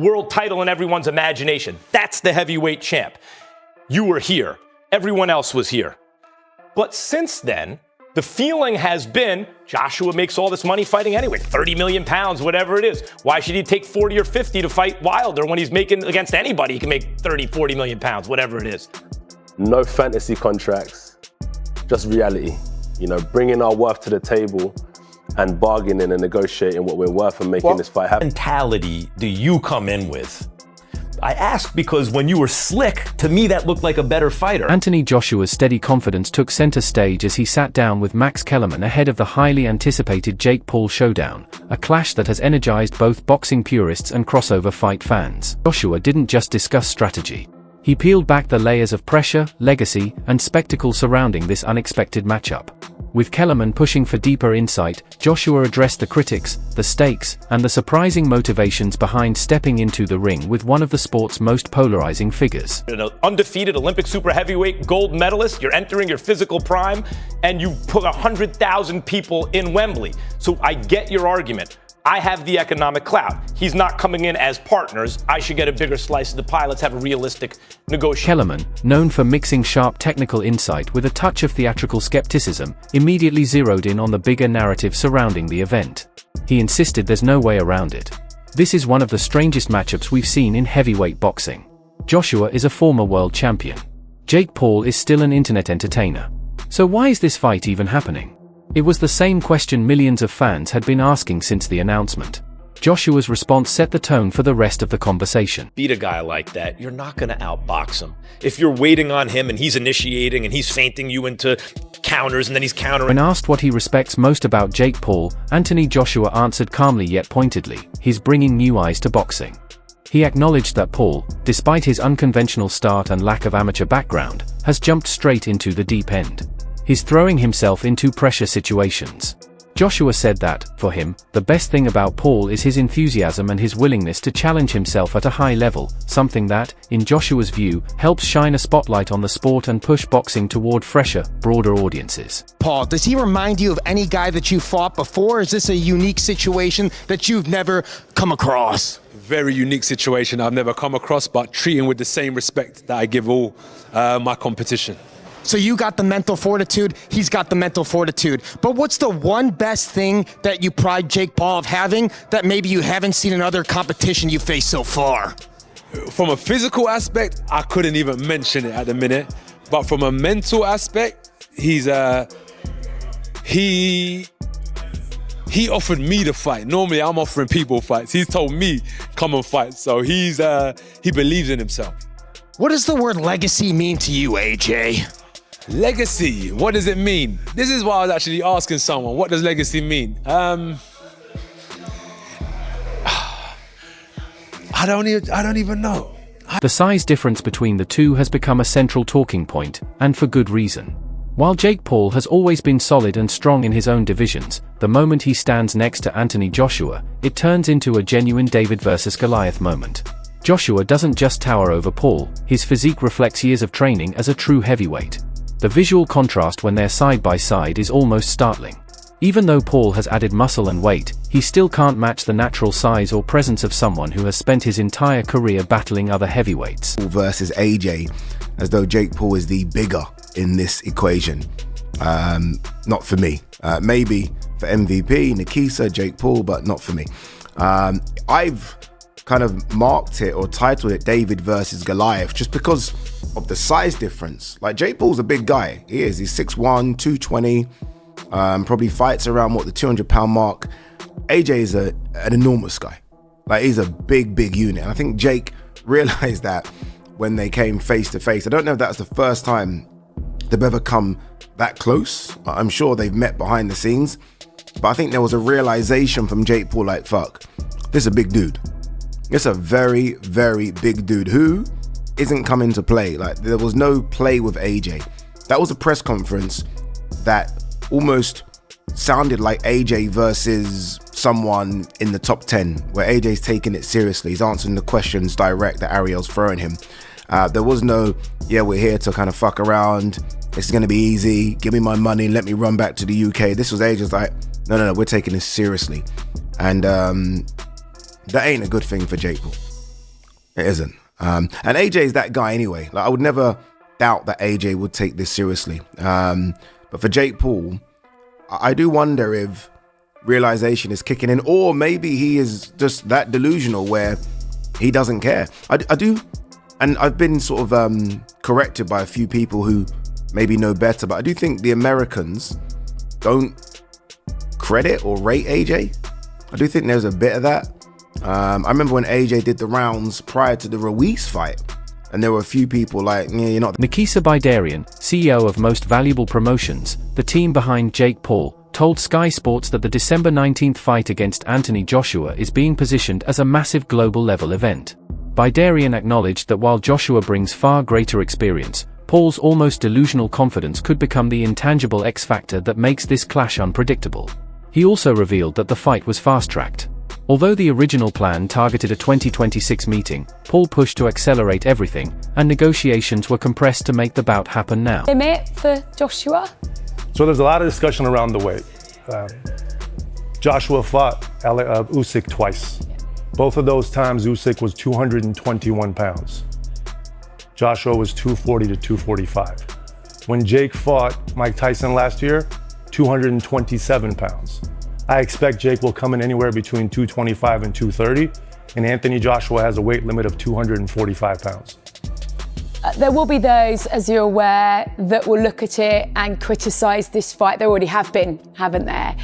world title in everyone's imagination. That's the heavyweight champ. You were here. Everyone else was here. But since then, the feeling has been Joshua makes all this money fighting anyway, 30 million pounds, whatever it is. Why should he take 40 or 50 to fight Wilder when he's making against anybody? He can make 30, 40 million pounds, whatever it is. No fantasy contracts, just reality. You know, bringing our worth to the table and bargaining and negotiating what we're worth and making this fight happen. What mentality do you come in with? I ask because when you were slick, to me that looked like a better fighter. Anthony Joshua's steady confidence took center stage as he sat down with Max Kellerman ahead of the highly anticipated Jake Paul showdown, a clash that has energized both boxing purists and crossover fight fans. Joshua didn't just discuss strategy. He peeled back the layers of pressure, legacy, and spectacle surrounding this unexpected matchup. With Kellerman pushing for deeper insight, Joshua addressed the critics, the stakes, and the surprising motivations behind stepping into the ring with one of the sport's most polarizing figures. An undefeated Olympic super heavyweight gold medalist, you're entering your physical prime, and you put 100,000 people in Wembley. So I get your argument. I have the economic clout. He's not coming in as partners. I should get a bigger slice of the pie. Let's have a realistic negotiation. Kellerman, known for mixing sharp technical insight with a touch of theatrical skepticism, immediately zeroed in on the bigger narrative surrounding the event. He insisted there's no way around it. This is one of the strangest matchups we've seen in heavyweight boxing. Joshua is a former world champion. Jake Paul is still an internet entertainer. So why is this fight even happening? It was the same question millions of fans had been asking since the announcement. Joshua's response set the tone for the rest of the conversation. Beat a guy like that, you're not going to outbox him. If you're waiting on him and he's initiating and he's feinting you into counters and then he's countering. When asked what he respects most about Jake Paul, Anthony Joshua answered calmly yet pointedly, he's bringing new eyes to boxing. He acknowledged that Paul, despite his unconventional start and lack of amateur background, has jumped straight into the deep end. He's throwing himself into pressure situations. Joshua said that, for him, the best thing about Paul is his enthusiasm and his willingness to challenge himself at a high level, something that, in Joshua's view, helps shine a spotlight on the sport and push boxing toward fresher, broader audiences. Paul, does he remind you of any guy that you fought before? Or is this a unique situation that you've never come across? Very unique situation I've never come across, but treating with the same respect that I give all my competition. So you got the mental fortitude, he's got the mental fortitude. But what's the one best thing that you pride Jake Paul of having that maybe you haven't seen in other competition you faced so far? From a physical aspect, I couldn't even mention it at the minute. But from a mental aspect, he offered me the fight. Normally I'm offering people fights. He's told me, come and fight. So he believes in himself. What does the word legacy mean to you, AJ? Legacy, what does it mean? This is why I was actually asking someone, what does legacy mean? I don't even know. The size difference between the two has become a central talking point, and for good reason. While Jake Paul has always been solid and strong in his own divisions, the moment he stands next to Anthony Joshua, it turns into a genuine David versus Goliath moment. Joshua doesn't just tower over Paul, his physique reflects years of training as a true heavyweight. The visual contrast when they're side by side is almost startling. Even though Paul has added muscle and weight, he still can't match the natural size or presence of someone who has spent his entire career battling other heavyweights. Versus AJ, as though Jake Paul is the bigger in this equation. Not for me. Maybe for MVP, Nikisa, Jake Paul, but not for me. I've kind of marked it or titled it David versus Goliath just because of the size difference. Like, Jake Paul's a big guy. He is. He's 6'1", 220, probably fights around, the 200-pound mark. AJ is an enormous guy. Like, he's a big unit. And I think Jake realized that when they came face to face. I don't know if that's the first time they've ever come that close. I'm sure they've met behind the scenes. But I think there was a realization from Jake Paul, like, fuck, this is a big dude. It's a very big dude who isn't coming to play. Like, there was no play with AJ. That was a press conference that almost sounded like AJ versus someone in the top 10, where AJ's taking it seriously. He's answering the questions direct that Ariel's throwing him. There was no, yeah, we're here to kind of fuck around. It's going to be easy. Give me my money. Let me run back to the UK. This was AJ's like, no, we're taking this seriously. And that ain't a good thing for Jake Paul. It isn't. And AJ is that guy anyway. Like, I would never doubt that AJ would take this seriously. But for Jake Paul, I do wonder if realization is kicking in, or maybe he is just that delusional where he doesn't care. I do, and I've been sort of corrected by a few people who maybe know better, but I do think the Americans don't credit or rate AJ. I do think there's a bit of that. I remember when AJ did the rounds prior to the Ruiz fight, and there were a few people like, yeah, you're not. Nikisa Bidarian, CEO of Most Valuable Promotions, the team behind Jake Paul, told Sky Sports that the December 19th fight against Anthony Joshua is being positioned as a massive global-level event. Bidarian acknowledged that while Joshua brings far greater experience, Paul's almost delusional confidence could become the intangible X-factor that makes this clash unpredictable. He also revealed that the fight was fast-tracked. Although the original plan targeted a 2026 meeting, Paul pushed to accelerate everything, and negotiations were compressed to make the bout happen now. Limit for Joshua? So there's a lot of discussion around the weight. Joshua fought Usyk twice. Both of those times, Usyk was 221 pounds. Joshua was 240 to 245. When Jake fought Mike Tyson last year, 227 pounds. I expect Jake will come in anywhere between 225 and 230, and Anthony Joshua has a weight limit of 245 pounds. There will be those, as you're aware, that will look at it and criticise this fight. There already have been, haven't there?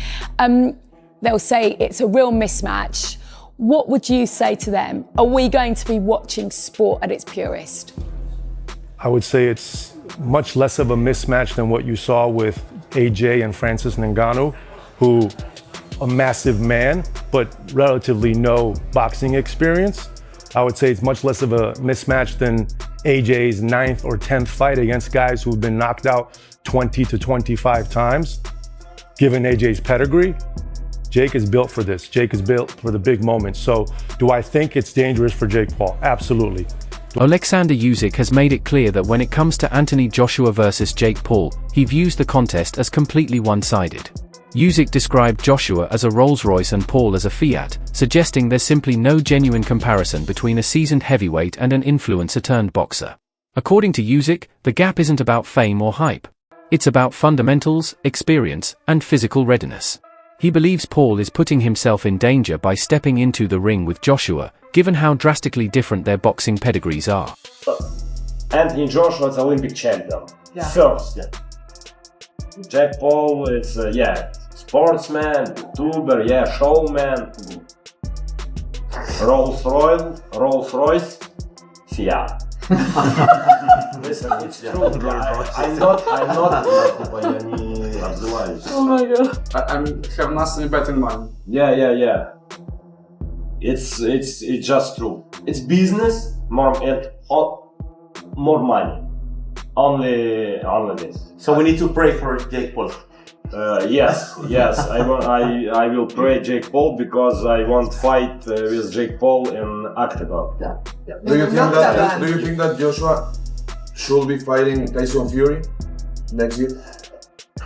They'll say it's a real mismatch. What would you say to them? Are we going to be watching sport at its purest? I would say it's much less of a mismatch than what you saw with AJ and Francis Ngannou, who a massive man, but relatively no boxing experience. I would say it's much less of a mismatch than AJ's 9th or 10th fight against guys who've been knocked out 20 to 25 times. Given AJ's pedigree, Jake is built for this. Jake is built for the big moments. So do I think it's dangerous for Jake Paul? Absolutely. Alexander Usyk has made it clear that when it comes to Anthony Joshua versus Jake Paul, he views the contest as completely one-sided. Usyk described Joshua as a Rolls-Royce and Paul as a Fiat, suggesting there's simply no genuine comparison between a seasoned heavyweight and an influencer-turned-boxer. According to Usyk, the gap isn't about fame or hype. It's about fundamentals, experience, and physical readiness. He believes Paul is putting himself in danger by stepping into the ring with Joshua, given how drastically different their boxing pedigrees are. Anthony Joshua is Olympic champion. Yeah. First. Jake Paul is, sportsman, YouTuber, showman. Rolls-Royce, Fiat. Listen, it's true. I'm not. Oh my god. I have nothing better in mind. Yeah. It's just true. It's business, more money. Only this. So we need to pray for Jake Paul. Yes. I will pray Jake Paul because I want to fight with Jake Paul in octagon. Yeah. Do you think that Joshua should be fighting Tyson Fury next year?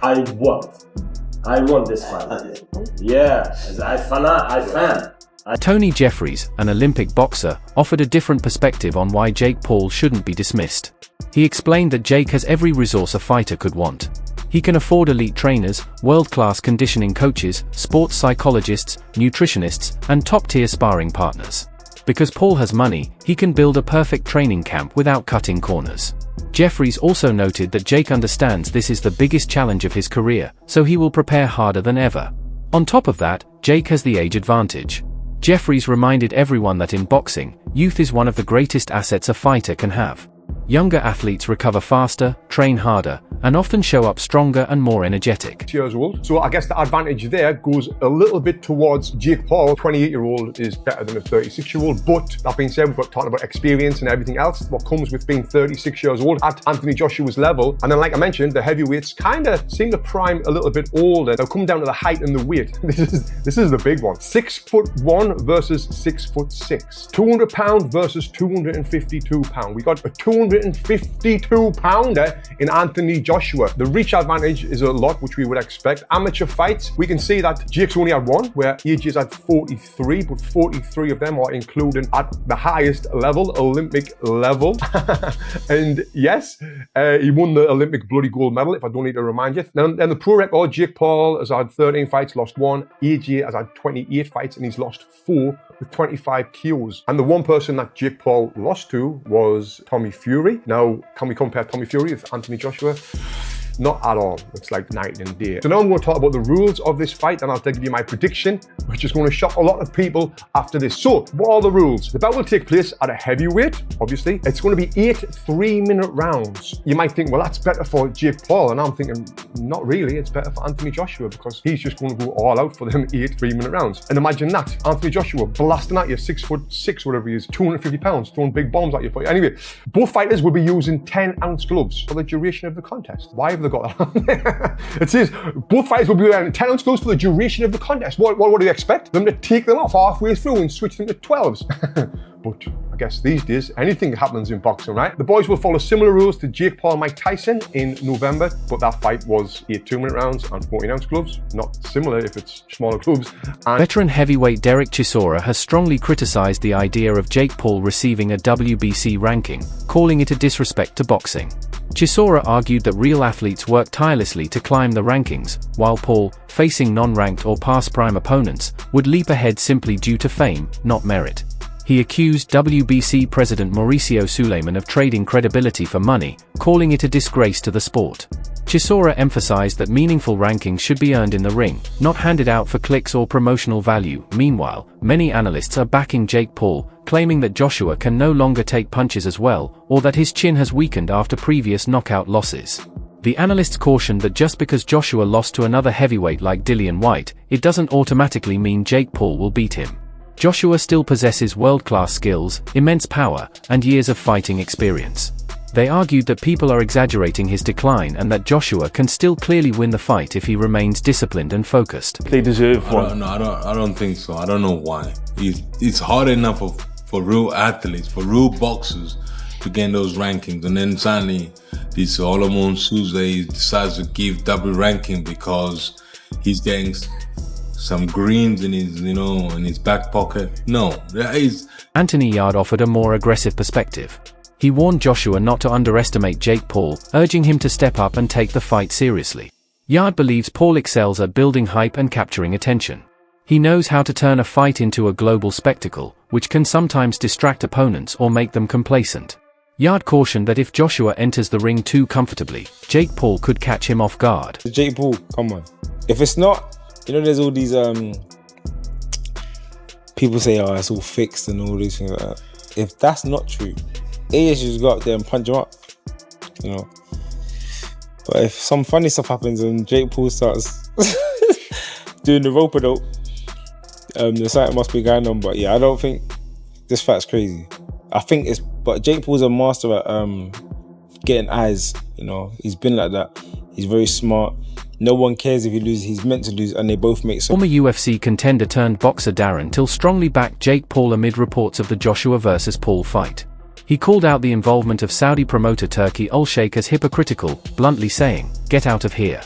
I want this fight. Yeah, I fan. Tony Jeffries, an Olympic boxer, offered a different perspective on why Jake Paul shouldn't be dismissed. He explained that Jake has every resource a fighter could want. He can afford elite trainers, world-class conditioning coaches, sports psychologists, nutritionists, and top-tier sparring partners. Because Paul has money, he can build a perfect training camp without cutting corners. Jeffries also noted that Jake understands this is the biggest challenge of his career, so he will prepare harder than ever. On top of that, Jake has the age advantage. Jeffries reminded everyone that in boxing, youth is one of the greatest assets a fighter can have. Younger athletes recover faster, train harder, and often show up stronger and more energetic. Years old. So I guess the advantage there goes a little bit towards Jake Paul. 28-year-old is better than a 36-year-old. But that being said, we've got talking about experience and everything else. What comes with being 36 years old at Anthony Joshua's level. And then, like I mentioned, the heavyweights kind of seem to prime a little bit older. They'll come down to the height and the weight. This is the big one. 6'1" versus 6'6". 200 pound versus 252 pound. We got a 200 152-pounder in Anthony Joshua. The reach advantage is a lot, which we would expect. Amateur fights, we can see that Jake's only had one, where AJ's had 43, but 43 of them are included at the highest level, Olympic level. And yes, he won the Olympic bloody gold medal, if I don't need to remind you. Then the pro record, Jake Paul has had 13 fights, lost 1. AJ has had 28 fights and he's lost 4 with 25 KOs. And the one person that Jake Paul lost to was Tommy Fury. Now, can we compare Tommy Fury with Anthony Joshua? Not at all. It's like night and day. So now I'm going to talk about the rules of this fight, and I'll give you my prediction, which is going to shock a lot of people after this. So, what are the rules? The bout will take place at a heavyweight, obviously. It's going to be 8 3-minute rounds. You might think, well, that's better for Jake Paul, and I'm thinking, not really. It's better for Anthony Joshua because he's just going to go all out for them 8 3-minute rounds. And imagine that, Anthony Joshua blasting at you, 6'6", whatever he is, 250 pounds, throwing big bombs at you. Anyway, both fighters will be using 10-ounce gloves for the duration of the contest. Why have they got that on there? It says both fighters will be wearing 10-ounce gloves for the duration of the contest. What do you expect? Them to take them off halfway through and switch them to 12s? But I guess these days, anything happens in boxing, right? The boys will follow similar rules to Jake Paul and Mike Tyson in November, but that fight was 8 2-minute rounds and 14-ounce gloves. Not similar if it's smaller gloves. And veteran heavyweight Derek Chisora has strongly criticized the idea of Jake Paul receiving a WBC ranking, calling it a disrespect to boxing. Chisora argued that real athletes work tirelessly to climb the rankings, while Paul, facing non-ranked or past prime opponents, would leap ahead simply due to fame, not merit. He accused WBC President Mauricio Suleiman of trading credibility for money, calling it a disgrace to the sport. Chisora emphasized that meaningful rankings should be earned in the ring, not handed out for clicks or promotional value. Meanwhile, many analysts are backing Jake Paul, claiming that Joshua can no longer take punches as well, or that his chin has weakened after previous knockout losses. The analysts cautioned that just because Joshua lost to another heavyweight like Dillian Whyte, it doesn't automatically mean Jake Paul will beat him. Joshua still possesses world-class skills, immense power, and years of fighting experience. They argued that people are exaggerating his decline and that Joshua can still clearly win the fight if he remains disciplined and focused. They deserve one. I don't think so. I don't know why. It's hard enough for real athletes, for real boxers to get those rankings, and then suddenly this Solomon Sousa decides to give double ranking because he's getting some greens in his, in his back pocket. No, that is. Anthony Yarde offered a more aggressive perspective. He warned Joshua not to underestimate Jake Paul, urging him to step up and take the fight seriously. Yarde believes Paul excels at building hype and capturing attention. He knows how to turn a fight into a global spectacle, which can sometimes distract opponents or make them complacent. Yarde cautioned that if Joshua enters the ring too comfortably, Jake Paul could catch him off guard. Jake Paul, come on. If it's not, there's all these people say, oh, it's all fixed and all these things like that. If that's not true, AJ should just go up there and punch him up, But if some funny stuff happens and Jake Paul starts doing the rope-a-dope, there's something must be going on. But yeah, I don't think this fight's crazy. But Jake Paul's a master at getting eyes, He's been like that. He's very smart. No one cares if he loses, he's meant to lose, and they both make sense. Former UFC contender turned boxer Darren Till strongly backed Jake Paul amid reports of the Joshua vs. Paul fight. He called out the involvement of Saudi promoter Turki Al-Sheikh as hypocritical, bluntly saying, "Get out of here."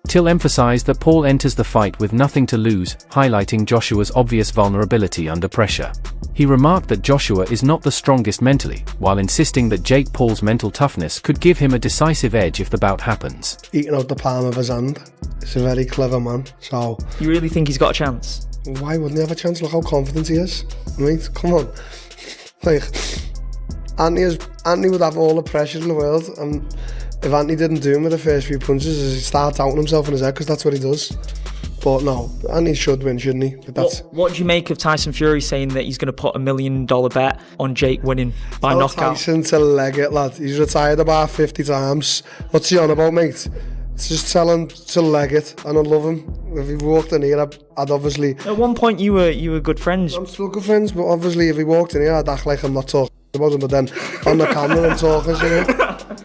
Till emphasized that Paul enters the fight with nothing to lose, highlighting Joshua's obvious vulnerability under pressure. He remarked that Joshua is not the strongest mentally, while insisting that Jake Paul's mental toughness could give him a decisive edge if the bout happens. Eating out the palm of his hand. He's a very clever man, so... You really think he's got a chance? Why wouldn't he have a chance? Look how confident he is. Mate, come on. Anthony would have all the pressure in the world, and if Anthony didn't do him with the first few punches, he'd start doubting himself in his head, because that's what he does. But no, Anthony should win, shouldn't he? But what do you make of Tyson Fury saying that he's going to put $1 million bet on Jake winning by knockout? Tyson to leg it, lad. He's retired about 50 times. What's he on about, mate? Just tell him to leg it, and I'd love him. If he walked in here, I'd obviously... At one point, you were good friends. I'm still good friends, but obviously if he walked in here, I'd act like I'm not talking about him, but then on the camera I'm talking to him.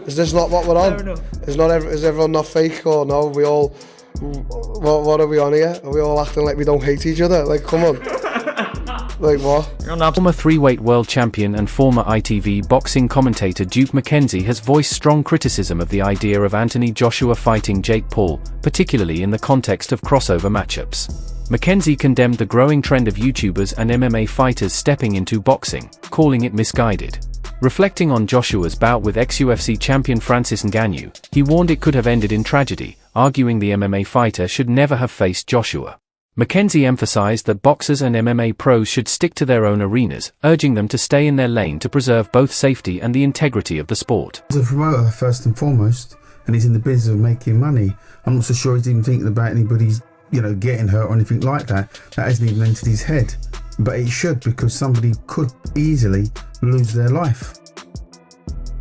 Is this not what we're on? Is everyone not fake, or no? We all... What are we on here? Are we all acting like we don't hate each other? Like, come on. Like what? Former 3-weight world champion and former ITV boxing commentator Duke McKenzie has voiced strong criticism of the idea of Anthony Joshua fighting Jake Paul, particularly in the context of crossover matchups. McKenzie condemned the growing trend of YouTubers and MMA fighters stepping into boxing, calling it misguided. Reflecting on Joshua's bout with ex-UFC champion Francis Ngannou, he warned it could have ended in tragedy, arguing the MMA fighter should never have faced Joshua. McKenzie emphasized that boxers and MMA pros should stick to their own arenas, urging them to stay in their lane to preserve both safety and the integrity of the sport. As a promoter, first and foremost, and he's in the business of making money, I'm not so sure he's even thinking about anybody's, getting hurt or anything like that. That hasn't even entered his head. But it should, because somebody could easily lose their life.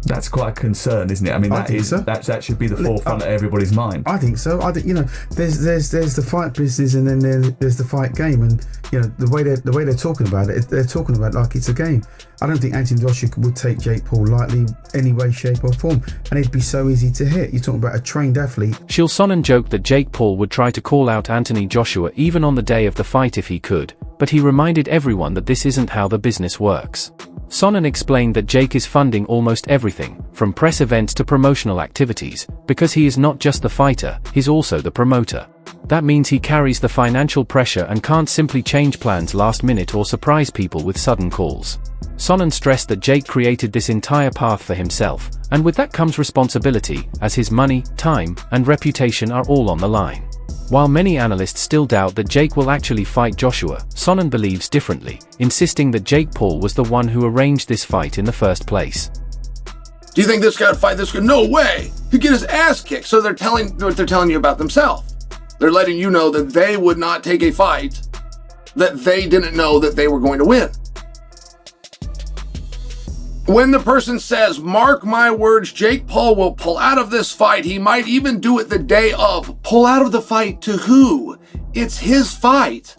That's quite a concern, isn't it? I mean, that should be the forefront of everybody's mind. I think so. There's the fight business, and then there's the fight game, and the way they're talking about it, they're talking about it like it's a game. I don't think Anthony Joshua would take Jake Paul lightly, any way, shape, or form, and it'd be so easy to hit. You're talking about a trained athlete. Chael Sonnen joked that Jake Paul would try to call out Anthony Joshua even on the day of the fight if he could, but he reminded everyone that this isn't how the business works. Sonnen explained that Jake is funding almost everything, from press events to promotional activities, because he is not just the fighter, he's also the promoter. That means he carries the financial pressure and can't simply change plans last minute or surprise people with sudden calls. Sonnen stressed that Jake created this entire path for himself, and with that comes responsibility, as his money, time, and reputation are all on the line. While many analysts still doubt that Jake will actually fight Joshua, Sonnen believes differently, insisting that Jake Paul was the one who arranged this fight in the first place. Do you think this guy would fight this guy? No way! He'd get his ass kicked, so they're telling what they're telling you about themselves. They're letting you know that they would not take a fight that they didn't know that they were going to win. When the person says, mark my words, Jake Paul will pull out of this fight, he might even do it the day of. Pull out of the fight to who? It's his fight.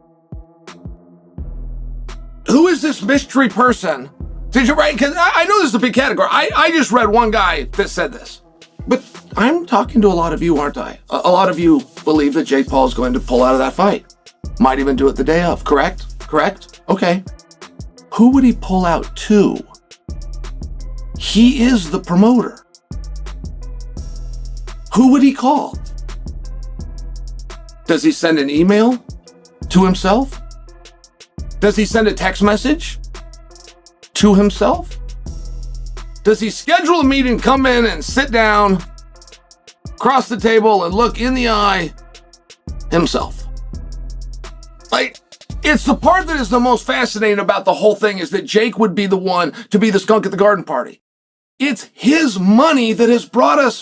Who is this mystery person? Did you write? Because I know this is a big category. I just read one guy that said this. But I'm talking to a lot of you, aren't I? A lot of you believe that Jake Paul is going to pull out of that fight. Might even do it the day of, correct? Correct? Okay. Who would he pull out to? He is the promoter. Who would he call? Does he send an email to himself? Does he send a text message to himself? Does he schedule a meeting, come in and sit down, cross the table and look in the eye himself? Like, it's the part that is the most fascinating about the whole thing, is that Jake would be the one to be the skunk at the garden party. It's his money that has brought us